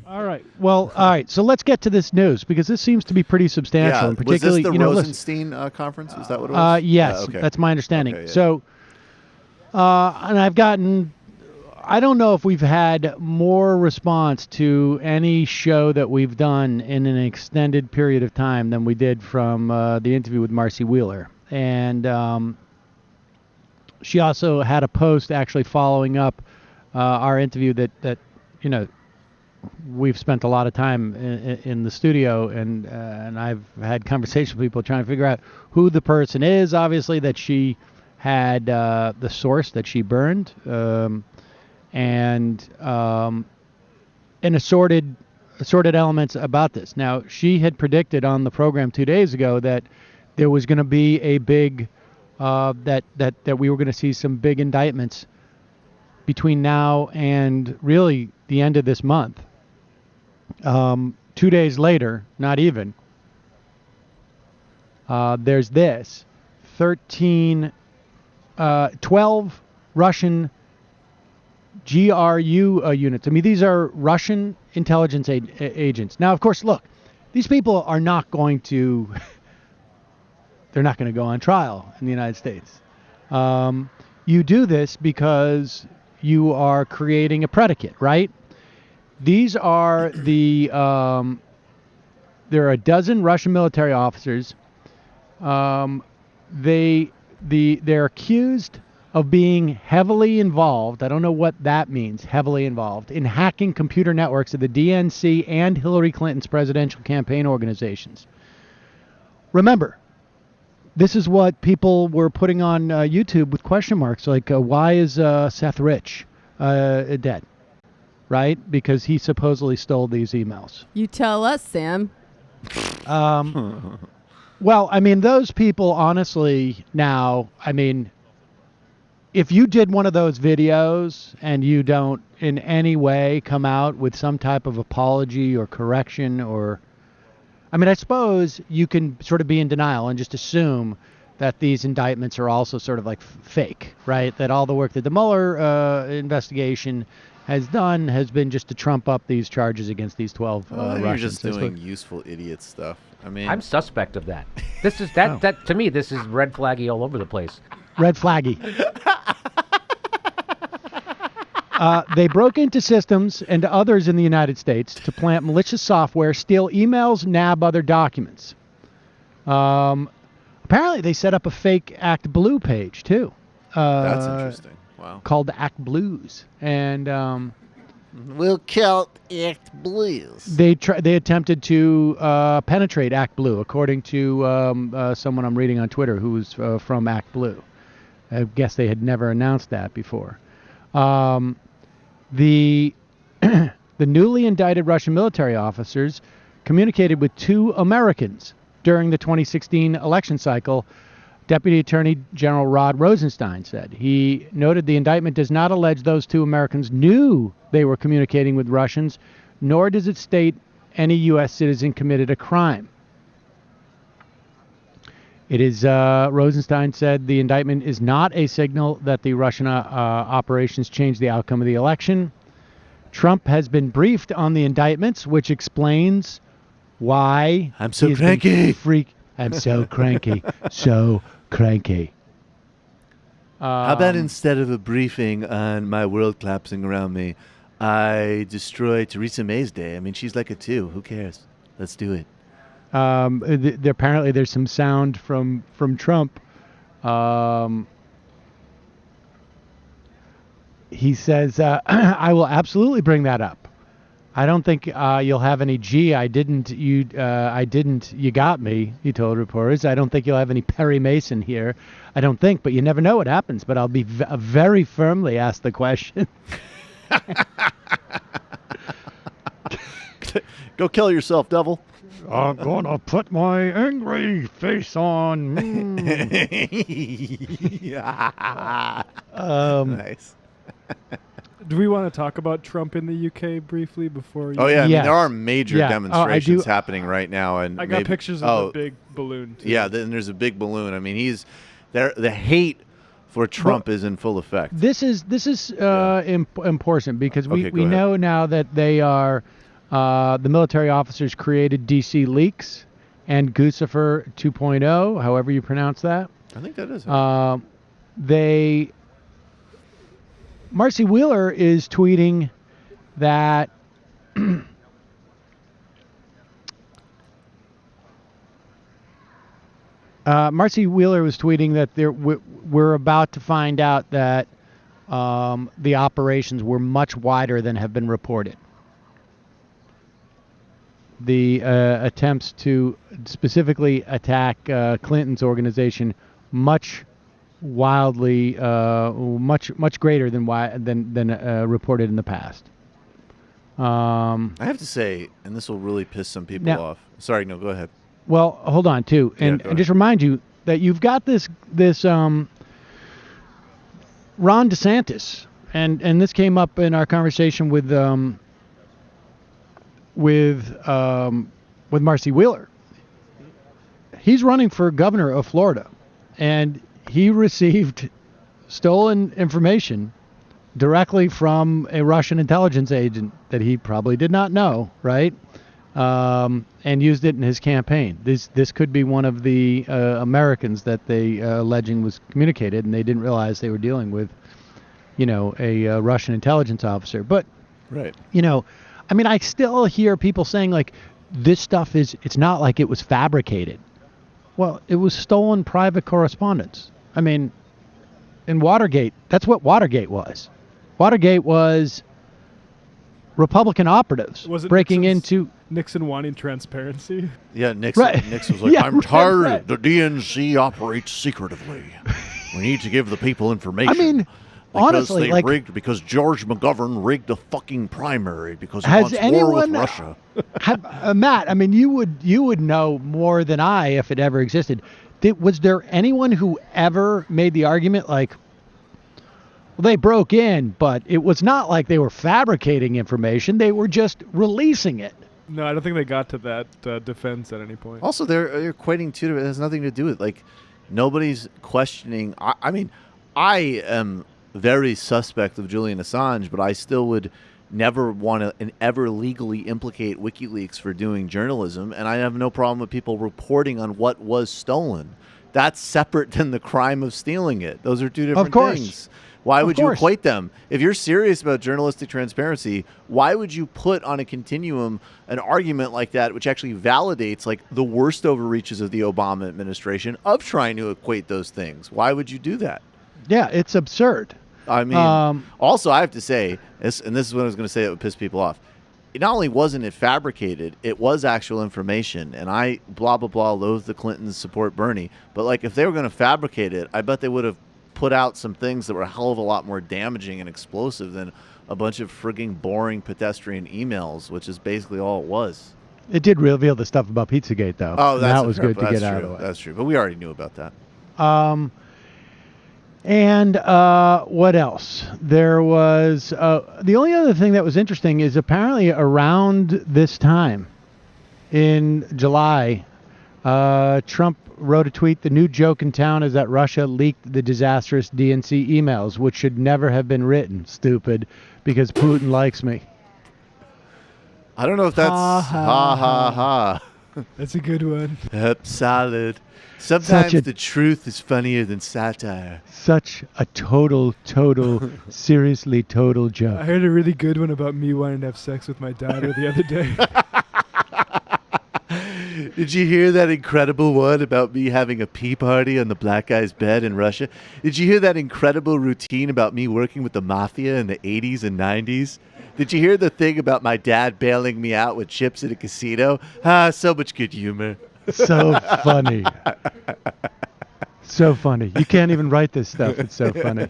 All right. Well, all right. So let's get to this news because this seems to be pretty substantial. Yeah. And particularly, Was this the listen, Rosenstein conference? Is that what it was? yes, Okay. that's my understanding. Okay, yeah. So, and I've gotten, I don't know if we've had more response to any show that we've done in an extended period of time than we did from the interview with Marcy Wheeler. And she also had a post actually following up our interview that we've spent a lot of time in the studio, and I've had conversations with people trying to figure out who the person is, obviously, that she had the source that she burned, and assorted elements about this. Now, she had predicted on the program 2 days ago that there was going to be a big, that we were going to see some big indictments between now and really the end of this month. 2 days later, not even, there's this 12 Russian GRU units. I mean, these are Russian intelligence agents. Now, of course, look, these people are not going to, they're not going to go on trial in the United States. You do this because you are creating a predicate, right? These are there are a dozen Russian military officers. They're accused of being heavily involved. I don't know what that means, heavily involved, in hacking computer networks of the DNC and Hillary Clinton's presidential campaign organizations. Remember, this is what people were putting on YouTube with question marks, like, why is Seth Rich dead? Right? Because he supposedly stole these emails. You tell us, Sam. Well, I mean, those people, honestly, now, I mean, if you did one of those videos and you don't in any way come out with some type of apology or correction or, I mean, I suppose you can sort of be in denial and just assume that these indictments are also sort of like fake, right? That all the work that the Mueller investigation has done has been just to trump up these charges against these 12 Russians. You're just doing useful idiot stuff. I mean, I'm suspect of that. This is that to me. This is red flaggy all over the place. Red flaggy. They broke into systems and others in the United States to plant malicious software, steal emails, nab other documents. Apparently, they set up a fake Act Blue page too. That's interesting. Wow. Called Act Blues, and we'll kill Act Blues. They attempted to penetrate Act Blue, according to someone I'm reading on Twitter who's from Act Blue. I guess they had never announced that before. The newly indicted Russian military officers communicated with 2 Americans during the 2016 election cycle. Deputy Attorney General Rod Rosenstein said. He noted the indictment does not allege those 2 Americans knew they were communicating with Russians, nor does it state any U.S. citizen committed a crime. It is, Rosenstein said, the indictment is not a signal that the Russian operations changed the outcome of the election. Trump has been briefed on the indictments, which explains why I'm so cranky. I'm so cranky. So cranky. How about instead of a briefing on my world collapsing around me, I destroy Theresa May's day? I mean, she's like a 2. Who cares? Let's do it. Apparently, there's some sound from Trump. He says, "I will absolutely bring that up. I don't think you'll have any. Gee, I didn't. You got me." He told reporters. "I don't think you'll have any Perry Mason here. I don't think, but you never know what happens. But I'll be very firmly asked the question." Go kill yourself, devil. I'm gonna put my angry face on. Nice. Do we want to talk about Trump in the UK briefly before you... Oh, yeah. I mean, Yes. there are major Yeah. demonstrations happening right now. And I got pictures of the big balloon, too. Yeah, then there's a big balloon. I mean, he's there. The hate for Trump is in full effect. This is important because we know now that they are The military officers created DC Leaks and Guccifer 2.0, however you pronounce that. I think that is. Marcy Wheeler is tweeting that Marcy Wheeler was tweeting that we're about to find out that the operations were much wider than have been reported. The attempts to specifically attack Clinton's organization much greater than reported in the past. I have to say, and this will really piss some people off. Sorry, no, go ahead. Well, hold on too, and just remind you that you've got this Ron DeSantis, and this came up in our conversation with Marcy Wheeler. He's running for governor of Florida, and he received stolen information directly from a Russian intelligence agent that he probably did not know, right? And used it in his campaign. This could be one of the Americans that they alleging was communicated, and they didn't realize they were dealing with, a Russian intelligence officer. But, right. I mean, I still hear people saying, like, this stuff it's not like it was fabricated. Well, it was stolen private correspondence. I mean, in Watergate, that's what Watergate was. Watergate was Republican operatives breaking into... Nixon wanting transparency? Yeah, Nixon. Right. Nixon was like, Yeah, I'm tired. right. The DNC operates secretively. We need to give the people information. I mean, honestly, because George McGovern rigged the fucking primary because he has wants war with Russia. Matt, I mean, you would know more than I if it ever existed. Was there anyone who ever made the argument like, well, they broke in, but it was not like they were fabricating information. They were just releasing it. No, I don't think they got to that defense at any point. Also, they're equating two. It has nothing to do with, like, nobody's questioning. I mean, I am very suspect of Julian Assange, but I still would never want to and ever legally implicate WikiLeaks for doing journalism, and I have no problem with people reporting on what was stolen. That's separate than the crime of stealing it. Those are two different things. Why would you equate them? If you're serious about journalistic transparency, why would you put on a continuum an argument like that, which actually validates like the worst overreaches of the Obama administration of trying to equate those things? Why would you do that? Yeah, it's absurd. I mean, also I have to say, and this is what I was going to say that would piss people off. Not only wasn't it fabricated, it was actual information. And I, blah, blah, blah, loathe the Clintons, support Bernie. But like if they were going to fabricate it, I bet they would have put out some things that were a hell of a lot more damaging and explosive than a bunch of frigging boring pedestrian emails, which is basically all it was. It did reveal the stuff about Pizzagate, though. Oh, that was good to get out of the way. That's true, but we already knew about that. And what else? There was the only other thing that was interesting is apparently around this time in July, Trump wrote a tweet, the new joke in town is that Russia leaked the disastrous DNC emails, which should never have been written, stupid, because Putin likes me. I don't know if that's ha. That's a good one. Yep, solid. Sometimes the truth is funnier than satire. Such a total, seriously total joke. I heard a really good one about me wanting to have sex with my daughter the other day. Did you hear that incredible one about me having a pee party on the black guy's bed in Russia? Did you hear that incredible routine about me working with the mafia in the 80s and 90s? Did you hear the thing about my dad bailing me out with chips at a casino? So much good humor. So funny. So funny. You can't even write this stuff. It's so funny.